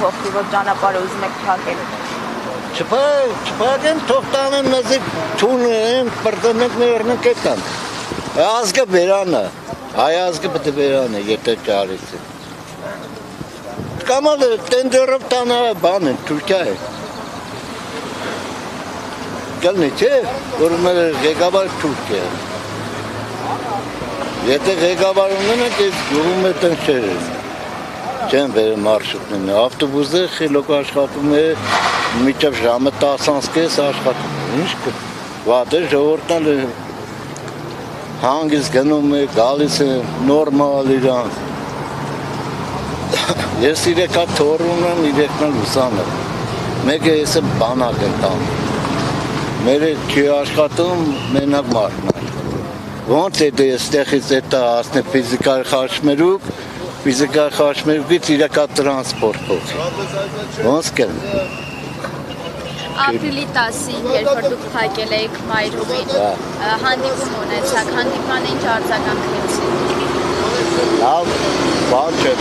փոխվի, որ ճանապարհը ուզում եք փակել։ Չփակեն, թող տանեն մեզի թունեն, պրտնենք ներնենք էտան։ Ազգը բերանը, հայ ազգը պետք է բերանը, եթե ճարից է։ Կամ ալ տենդերով տանը բան են, Թուրքիա է։ Գալնի չէ, որ մեր ղեկավար Թուրքիա է։ Եթե ղեկավար ունենանք, ես գյուղում է տնչեր է։ Չեն վերը մարշուտն է, ավտոբուզը խիլոք աշխատում է, միջև ժամը 10:30 աշխատում է, ինչ կը, վատ է, ժողորդան է, հանգիս գնում է, գալիս է, նորմալ իրանց։ Ես իրեկա թոր ունեմ, իրեկնալ ուսան է, մեկը ես է բանակ է տան, մեր է չի աշխատում, մենակ մարդն է։ Ոնց է դե ստեղից էտա ասն է ֆիզիկար խաշմերուկ, ֆիզիկար խաշմերուկից իրեկա տրանսպորտ փոխի։ Ոնց կեն։ Ապրիլի 10-ին, երբ որ դուք փակել եք Մայրումին, հանդիպում ունեցաք, հանդիպմանը ինչ արձագանքեցիք։ Լավ, բան չէ։